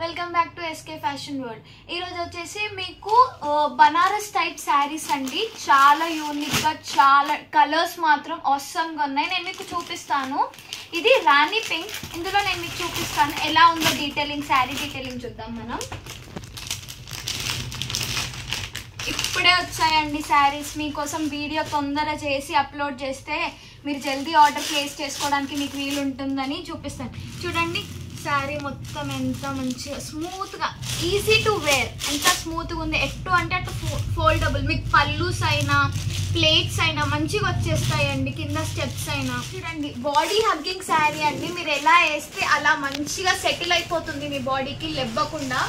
Welcome back to SK fashion world. ఈరోజు వచ్చేసి మీకు బనారస్ టైప్ శారీస్ అండి. చాలా యూనిక్గా, చాలా కలర్స్ మాత్రం ఆసమ్గా ఉన్నాయి. నేను మీకు చూపిస్తాను. ఇది రాణి పింక్. ఇందులో నేను మీకు చూపిస్తాను ఎలా ఉందో డీటెయిలింగ్, శారీ డీటెయిలింగ్ చూద్దాం మనం. ఇప్పుడే వచ్చాయండి శారీస్. మీకోసం వీడియో తొందరగా చేసి అప్లోడ్ చేస్తే మీరు జల్దీ ఆర్డర్ ప్లేస్ చేసుకోవడానికి మీకు వీలు ఉంటుందని చూపిస్తాను. చూడండి శారీ మొత్తం ఎంత మంచిగా స్మూత్గా, ఈజీ టు వేర్, ఎంత స్మూత్గా ఉంది. ఎట్టు అంటే అటు ఫోల్డబుల్. మీకు పల్లూస్ అయినా ప్లేట్స్ అయినా మంచిగా వచ్చేస్తాయండి, కింద స్టెప్స్ అయినా. చూడండి బాడీ హగ్గింగ్ శారీ అండి. మీరు ఎలా వేస్తే అలా మంచిగా సెటిల్ అయిపోతుంది మీ బాడీకి, లెవ్వకుండా.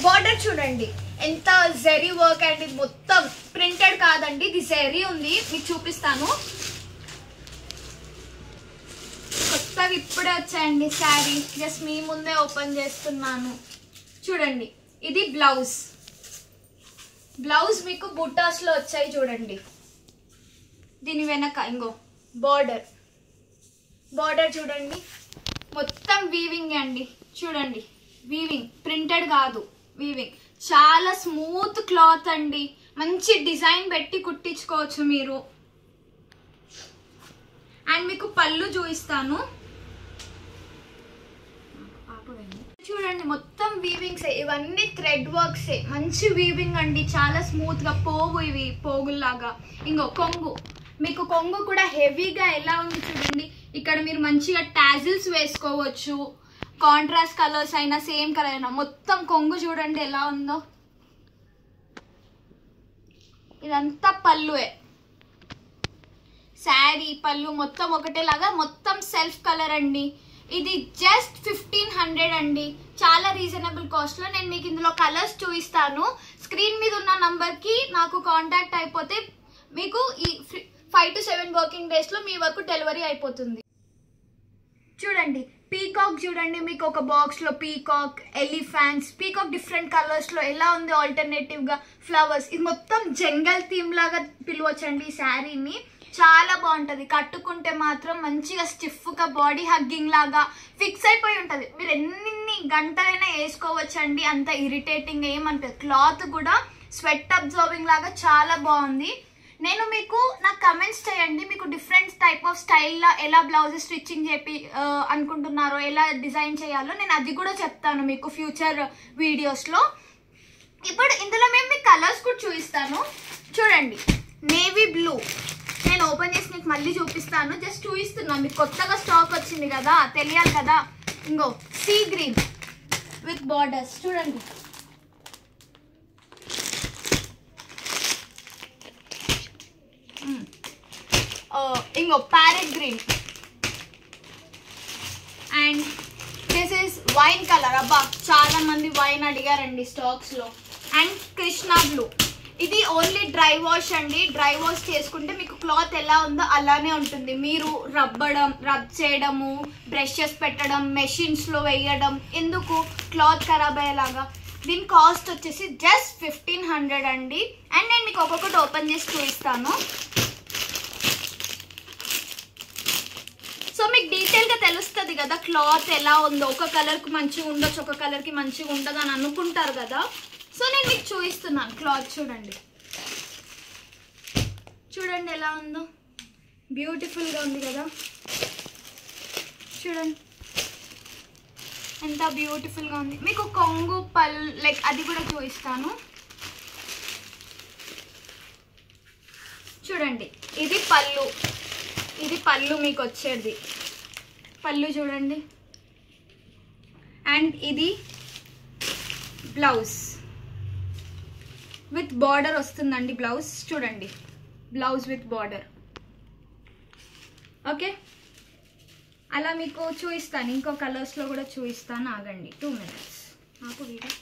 బార్డర్ చూడండి ఎంత జెరీ వర్క్ అండి. మొత్తం ప్రింటెడ్ కాదండి, ఇది జెరీ ఉంది. మీకు చూపిస్తాను. కొత్తవి ఇప్పుడే వచ్చాయండి శారీ. జస్ట్ మీ ముందే ఓపెన్ చేస్తున్నాను. చూడండి ఇది బ్లౌజ్. బ్లౌజ్ మీకు బుట్టాస్లో వచ్చాయి చూడండి. దీని వెనక ఇంకో బార్డర్ చూడండి. మొత్తం వీవింగ్ అండి. చూడండి వీవింగ్, ప్రింటెడ్ కాదు, వీవింగ్. చాలా స్మూత్ క్లాత్ అండి. మంచి డిజైన్ పెట్టి కుట్టించుకోవచ్చు మీరు. అండ్ మీకు పళ్ళు చూపిస్తాను. చూడండి మొత్తం వీవింగ్సే, ఇవన్నీ థ్రెడ్ వర్క్సే. మంచి వీవింగ్ అండి, చాలా స్మూత్ గా. పోగు, ఇవి పోగుల్లాగా. ఇంకో కొంగు, మీకు కొంగు కూడా హెవీగా ఎలా ఉంది చూడండి. ఇక్కడ మీరు మంచిగా టాజిల్స్ వేసుకోవచ్చు. కాంట్రాస్ట్ కలర్స్ అయినా, సేమ్ కలర్ అయినా. మొత్తం కొంగు చూడండి ఎలా ఉందో. ఇదంతా పళ్ళువే. శారీ పళ్ళు మొత్తం ఒకటేలాగా, మొత్తం సెల్ఫ్ కలర్ అండి. ఇది జస్ట్ 1500 అండి. చాలా రీజనబుల్ కాస్ట్ లో. నేను మీకు ఇందులో కలర్స్ చూపిస్తాను. స్క్రీన్ మీద ఉన్న నంబర్ కి నాకు కాంటాక్ట్ అయిపోతే మీకు ఈ 5 to 7 వర్కింగ్ డేస్ లో మీ వరకు డెలివరీ అయిపోతుంది. చూడండి పీకాక్ చూడండి. మీకు ఒక బాక్స్ లో peacock, elephants, peacock different colours లో ఎలా ఉంది. ఆల్టర్నేటివ్ గా ఫ్లవర్స్. ఇది మొత్తం జంగల్ థీమ్ లాగా పిలవచ్చండి ఈ శారీని. చాలా బాగుంటది. కట్టుకుంటే మాత్రం మంచిగా స్టిఫ్ గా, బాడీ హగ్గింగ్ లాగా ఫిక్స్ అయిపోయి ఉంటది. మీరు ఎన్ని గంటలైనా వేసుకోవచ్చండి, అంత ఇరిటేటింగ్ ఏమంటది. క్లాత్ కూడా స్వెట్ అబ్జర్వింగ్ లాగా చాలా బాగుంది. నేను మీకు నాకు కమెంట్స్ చేయండి, మీకు డిఫరెంట్ టైప్ ఆఫ్ స్టైల్లో ఎలా బ్లౌజ్ స్టిచ్చింగ్ చెప్పి అనుకుంటున్నారో, ఎలా డిజైన్ చేయాలో నేను అది కూడా చెప్తాను మీకు ఫ్యూచర్ వీడియోస్లో. ఇప్పుడు ఇందులో మేము మీకు కలర్స్ కూడా చూపిస్తాను. చూడండి నేవీ బ్లూ. నేను ఓపెన్ చేసి మీకు మళ్ళీ చూపిస్తాను. జస్ట్ చూపిస్తున్నాను, మీకు కొత్తగా స్టాక్ వచ్చింది కదా, తెలియాలి కదా. ఇంకో సీ గ్రీన్ విత్ బార్డర్స్ చూడండి. ఇంకో parrot green. And this is wine colour. అబ్బా చాలా మంది వైన్ అడిగారండి స్టాక్స్ లో. And Krishna blue. ఇది ఓన్లీ డ్రై వాష్ అండి. డ్రై వాష్ చేసుకుంటే మీకు క్లాత్ ఎలా ఉందో అలానే ఉంటుంది. మీరు రబ్ చేయడము, బ్రషెస్ పెట్టడం, మెషిన్స్ లో వేయడం ఎందుకు, క్లాత్ ఖరాబ్ అయ్యేలాగా. దీని కాస్ట్ వచ్చేసి జస్ట్ 1500 అండి. అండ్ నేను మీకు ఒక్కొక్కటి ఓపెన్ చేసి చూపిస్తాను. సో మీకు డీటెయిల్ గా తెలుస్తుంది కదా క్లాత్ ఎలా ఉందో. ఒక కలర్ కి మంచిగా ఉండొచ్చు, ఒక కలర్ కి మంచిగా ఉండదు అని అనుకుంటారు కదా. సో నేను మీకు చూపిస్తున్నాను. క్లాత్ చూడండి, చూడండి ఎలా ఉందో. బ్యూటిఫుల్ గా ఉంది కదా. చూడండి ఎంత బ్యూటిఫుల్ గా ఉంది. మీకు కొంగు లైక్ అది కూడా చూపిస్తాను. చూడండి ఇది పళ్ళు. ఇది పళ్ళు మీకు వచ్చేది. పళ్ళు చూడండి. అండ్ ఇది బ్లౌజ్ విత్ బార్డర్ వస్తుందండి. బ్లౌజ్ చూడండి, బ్లౌజ్ విత్ బార్డర్. ఓకే, అలా మీకు చూపిస్తాను. ఇంకో కలర్స్లో కూడా చూపిస్తాను. ఆగండి 2 minutes నాకు వీడియో.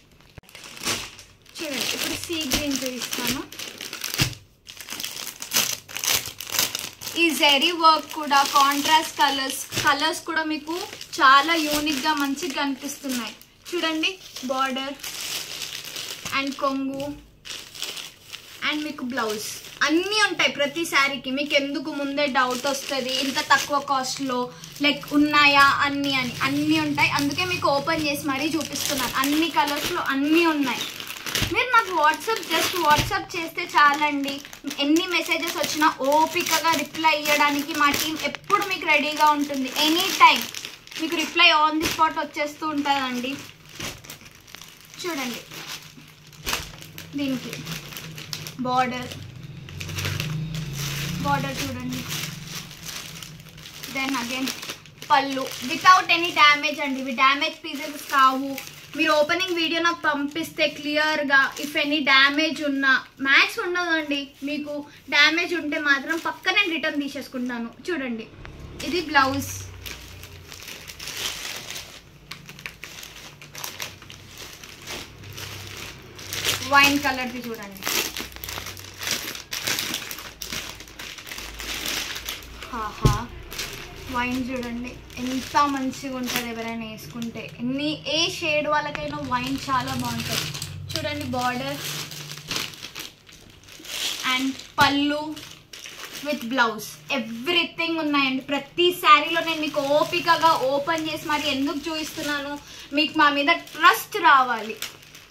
చూడండి ఇప్పుడు సీ గ్రీన్ చూపిస్తాను. ఈ జెరీ వర్క్ కూడా, కాంట్రాస్ట్ కలర్స్ కూడా మీకు చాలా యూనిక్గా మంచిగా కనిపిస్తున్నాయి. చూడండి బార్డర్ అండ్ కొంగు అండ్ మీకు బ్లౌజ్ అన్నీ ఉంటాయి ప్రతి శారీకి. మీకు ఎందుకు ముందే డౌట్ వస్తుంది ఇంత తక్కువ కాస్ట్లో లైక్ ఉన్నాయా అన్నీ ఉంటాయి. అందుకే మీకు ఓపెన్ చేసి మరీ చూపిస్తున్నాను. అన్ని కలర్స్లో అన్నీ ఉన్నాయి. మీరు నాకు వాట్సాప్ చేస్తే చాలండి. ఎన్ని మెసేజెస్ వచ్చినా ఓపికగా రిప్లై ఇవ్వడానికి మా టీం ఎప్పుడు మీకు రెడీగా ఉంటుంది. ఎనీ టైం మీకు రిప్లై ఆన్ ది స్పాట్ వచ్చేస్తూ ఉంటుందండి. చూడండి దీనికి బార్డర్ చూడండి. దెన్ అగైన్ పళ్ళు వితౌట్ ఎనీ డ్యామేజ్ అండి. ఇవి డ్యామేజ్ పీసెస్ కావు. మీరు ఓపెనింగ్ వీడియో నాకు పంపిస్తే క్లియర్గా ఇఫ్ ఎనీ డ్యామేజ్ ఉన్నా, మ్యాక్స్ ఉండదండి, మీకు డ్యామేజ్ ఉంటే మాత్రం పక్క నేను రిటర్న్ తీసేసుకుంటాను. చూడండి ఇది బ్లౌజ్. వైన్ కలర్ది చూడండి. వైన్ చూడండి ఎంత మంచిగా ఉంటుంది. ఎవరైనా వేసుకుంటే ఏ షేడ్ వాళ్ళకైనా వైన్ చాలా బాగుంటుంది. చూడండి బార్డర్ అండ్ పళ్ళు విత్ బ్లౌజ్ ఎవ్రీథింగ్ ఉన్నాయండి. ప్రతి శారీలో నేను మీకు ఓపికగా ఓపెన్ చేసి మరి ఎందుకు చూపిస్తున్నాను, మీకు మా మీద ట్రస్ట్ రావాలి.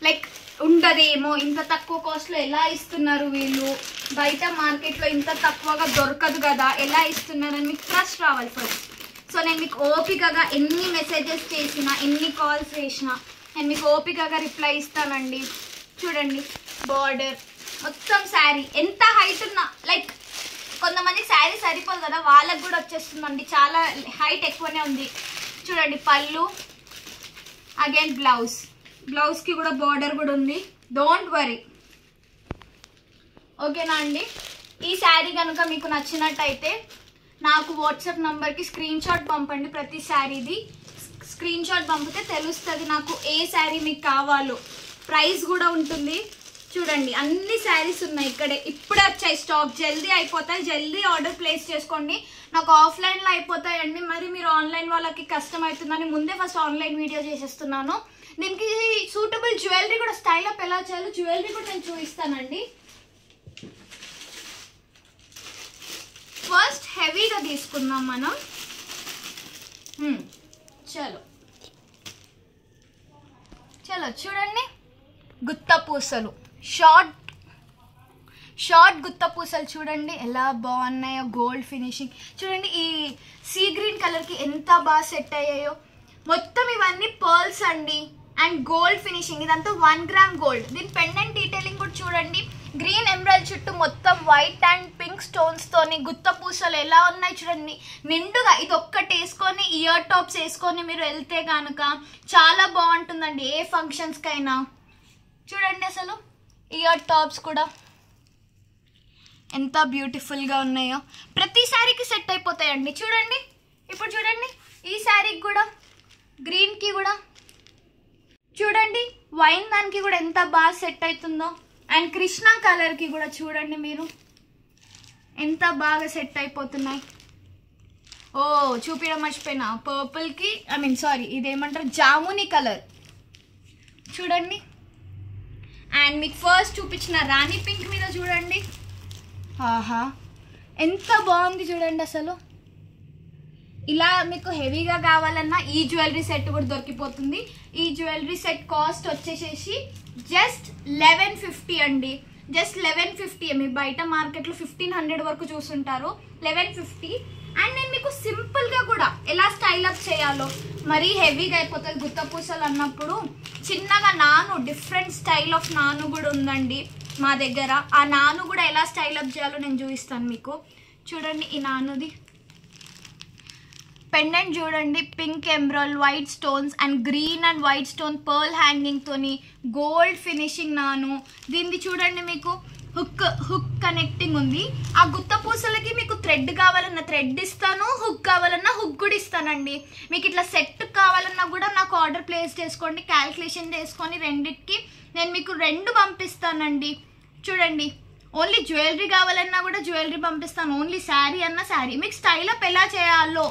లైక్ ఉండదేమో ఇంత తక్కువ కాస్ట్లో ఎలా ఇస్తున్నారు వీళ్ళు, బయట మార్కెట్లో ఇంత తక్కువగా దొరకదు కదా, ఎలా ఇస్తున్నారని మీకు ట్రస్ట్ రావాలి ఫస్ట్. సో నేను మీకు ఓపికగా ఎన్ని మెసేజెస్ చేసినా, ఎన్ని కాల్స్ చేసినా నేను మీకు ఓపికగా రిప్లై ఇస్తానండి. చూడండి బార్డర్ మొత్తం శారీ ఎంత హైట్ ఉన్నా, లైక్ కొంతమందికి శారీ సరిపోదు కదా, వాళ్ళకు కూడా వచ్చేస్తుందండి. చాలా హైట్ ఎక్కువనే ఉంది. చూడండి పళ్ళు అగైన్ బ్లౌజ్కి కూడా బార్డర్ కూడా ఉంది. డోంట్ వరీ, ఓకేనా అండి. ఈ శారీ కనుక మీకు నచ్చినట్టయితే నాకు వాట్సాప్ నంబర్కి స్క్రీన్ షాట్ పంపండి. ప్రతి శారీది స్క్రీన్ షాట్ పంపితే తెలుస్తుంది నాకు ఏ శారీ మీకు కావాలో. ప్రైస్ కూడా ఉంటుంది. చూడండి అన్ని శారీస్ ఉన్నాయి ఇక్కడే, ఇప్పుడే వచ్చాయి స్టాక్. జల్దీ అయిపోతాయి, జల్దీ ఆర్డర్ ప్లేస్ చేసుకోండి. నాకు ఆఫ్లైన్లో అయిపోతాయండి, మరి మీరు ఆన్లైన్ వాళ్ళకి కష్టం అవుతుందని ముందే ఫస్ట్ ఆన్లైన్ వీడియో చేసేస్తున్నాను. దీనికి సూటబుల్ జ్యువెలరీ కూడా, స్టైల్ అప్ ఎలా చేయాలో జ్యువెలరీ కూడా నేను చూపిస్తానండి. ఫస్ట్ హెవీగా తీసుకుందాం మనం. చలో చూడండి గుత్త పూసలు, షార్ట్ గుత్త పూసలు చూడండి ఎలా బాగున్నాయో. గోల్డ్ ఫినిషింగ్ చూడండి. ఈ సీ గ్రీన్ కలర్కి ఎంత బాగా సెట్ అయ్యాయో. మొత్తం ఇవన్నీ పర్ల్స్ అండి అండ్ గోల్డ్ ఫినిషింగ్. ఇదంతా 1 గ్రామ్ గోల్డ్. దీని పెండెంట్ డీటెయిలింగ్ కూడా చూడండి. గ్రీన్ ఎమరాల్డ్ చుట్టూ మొత్తం వైట్ అండ్ పింక్ స్టోన్స్ తోని గుత్త పూసలు ఎలా ఉన్నాయి చూడండి నిండుగా. ఇది ఒక్కటి వేసుకొని ఇయర్ టాప్స్ వేసుకొని మీరు వెళ్తే కనుక చాలా బాగుంటుందండి ఏ ఫంక్షన్స్ కైనా. చూడండి అసలు ఇయర్ టాప్స్ కూడా ఎంత బ్యూటిఫుల్గా ఉన్నాయో. ప్రతి శారీకి సెట్ అయిపోతాయండి. చూడండి ఇప్పుడు చూడండి ఈ శారీకి కూడా, గ్రీన్కి కూడా చూడండి, వైన్ దానికి కూడా ఎంత బాగా సెట్ అవుతుందో. అండ్ కృష్ణ కలర్కి కూడా చూడండి మీరు ఎంత బాగా సెట్ అయిపోతున్నాయి. చూపించడం మర్చిపోయినా, పర్పుల్కి ఇదేమంటారు జామునీ కలర్ చూడండి. అండ్ మీకు ఫస్ట్ చూపించిన రాణి పింక్ మీద చూడండి, ఎంత బాగుంది చూడండి అసలు. ఇలా మీకు హెవీగా కావాలన్నా ఈ జ్యువెలరీ సెట్ కూడా దొరికిపోతుంది. ఈ జ్యువెలరీ సెట్ కాస్ట్ వచ్చేసేసి జస్ట్ 1150 అండి. జస్ట్ 1150. మీ బయట మార్కెట్లో 1500 వరకు చూస్తుంటారు. 1150. అండ్ నేను మీకు సింపుల్గా కూడా ఎలా స్టైల్ అప్ చేయాలో, మరీ హెవీగా అయిపోతుంది గుత్త పూసలు అన్నప్పుడు చిన్నగా నాను, డిఫరెంట్ స్టైల్ ఆఫ్ నాను కూడా ఉందండి మా దగ్గర. ఆ నాను కూడా ఎలా స్టైల్ అప్ చేయాలో నేను చూపిస్తాను మీకు. చూడండి ఈ నానుది పెండెంట్ చూడండి, pink emerald, white stones and green and white stone pearl hanging తోని గోల్డ్ ఫినిషింగ్ నాను. దీనికి చూడండి మీకు హుక్ కనెక్టింగ్ ఉంది. ఆ గుత్త పూసలకి మీకు థ్రెడ్ కావాలన్నా థ్రెడ్ ఇస్తాను, హుక్ కావాలన్నా హుక్ కూడా ఇస్తానండి. మీకు ఇట్లా సెట్ కావాలన్నా కూడా నాకు ఆర్డర్ ప్లేస్ చేసుకోండి. క్యాల్కులేషన్ చేసుకొని రెండిటికి నేను మీకు 2 పంపిస్తానండి. చూడండి ఓన్లీ జ్యువెలరీ కావాలన్నా కూడా జ్యువెలరీ పంపిస్తాను, ఓన్లీ శారీ అన్నా శారీ. మీకు స్టైల్ అప్ ఎలా చేయాలో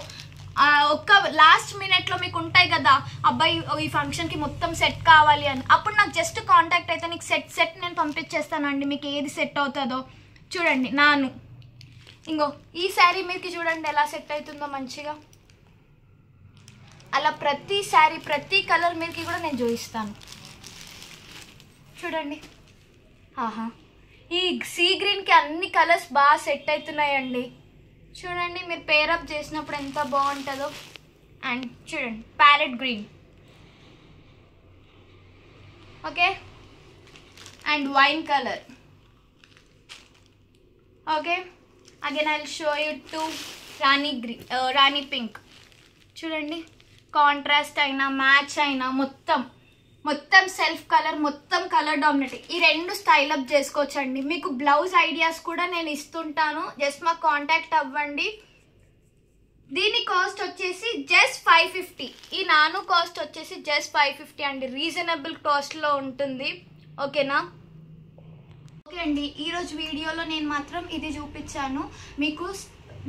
ఒక్క లాస్ట్ మినిట్లో మీకు ఉంటాయి కదా, అబ్బాయి ఈ ఫంక్షన్కి మొత్తం సెట్ కావాలి అని, అప్పుడు నాకు జస్ట్ కాంటాక్ట్ అయితే నీకు సెట్ నేను పంపించేస్తానండి. మీకు ఏది సెట్ అవుతుందో చూడండి. నాను ఇంకో ఈ శారీ మీకు చూడండి ఎలా సెట్ అవుతుందో మంచిగా. అలా ప్రతి శారీ ప్రతి కలర్ మీరుకి కూడా నేను చూపిస్తాను చూడండి. ఆహా, ఈ సీ గ్రీన్కి అన్ని కలర్స్ బాగా సెట్ అవుతున్నాయండి. చూడండి మీరు పేరప్ చేసినప్పుడు ఎంత బాగుంటుందో. అండ్ చూడండి parrot green, okay, and wine colour, okay. Again I will show you to Rani pink. చూడండి కాంట్రాస్ట్ అయినా మ్యాచ్ అయినా మొత్తం సెల్ఫ్ కలర్, మొత్తం కలర్ డామినేట్. ఈ రెండు స్టైల్ అప్ చేసుకోవచ్చండి. మీకు బ్లౌజ్ ఐడియాస్ కూడా నేను ఇస్తుంటాను, జస్ట్ మాకు కాంటాక్ట్ అవ్వండి. దీని కాస్ట్ వచ్చేసి జస్ట్ 550. ఈ నాను కాస్ట్ వచ్చేసి జస్ట్ 550 అండి, రీజనబుల్ కాస్ట్లో ఉంటుంది, ఓకేనా. ఓకే అండి, ఈరోజు వీడియోలో నేను మాత్రం ఇది చూపించాను మీకు.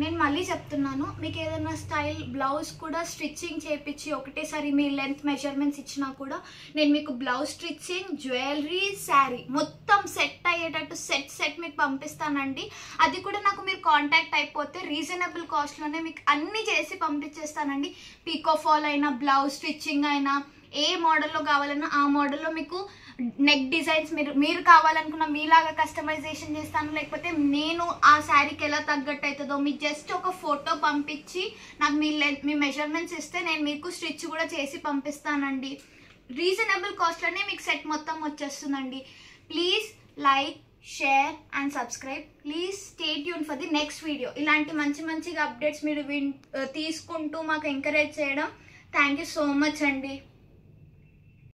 నేను మళ్ళీ చెప్తున్నాను, మీకు ఏదైనా స్టైల్ బ్లౌజ్ కూడా స్టిచ్చింగ్ చేయించి ఒకటేసారి మీ లెంత్ మెజర్మెంట్స్ ఇచ్చినా కూడా నేను మీకు బ్లౌజ్ స్టిచ్చింగ్, జ్యువెలరీ, శారీ మొత్తం సెట్ అయ్యేటట్టు సెట్ మీకు పంపిస్తానండి. అది కూడా నాకు మీరు కాంటాక్ట్ అయిపోతే రీజనబుల్ కాస్ట్లోనే మీకు అన్నీ చేసి పంపించేస్తానండి. పీకో ఫాల్ అయినా, బ్లౌజ్ స్టిచ్చింగ్ అయినా, ఏ మోడల్లో కావాలన్నా ఆ మోడల్లో మీకు నెక్ డిజైన్స్ మీరు కావాలనుకున్న మీలాగా కస్టమైజేషన్ చేస్తాను. లేకపోతే నేను ఆ శారీకి ఎలా తగ్గట్టు అవుతుందో మీకు జస్ట్ ఒక ఫోటో పంపించి నాకు మీ మెజర్మెంట్స్ ఇస్తే నేను మీకు స్టిచ్ కూడా చేసి పంపిస్తానండి. రీజనబుల్ కాస్ట్లోనే మీకు సెట్ మొత్తం వచ్చేస్తుందండి. Please like, share and subscribe. Please stay tune for the next video. ఇలాంటి మంచిగా అప్డేట్స్ మీరు తీసుకుంటూ మాకు ఎంకరేజ్ చేయడం. థ్యాంక్ యూ సో మచ్ అండి.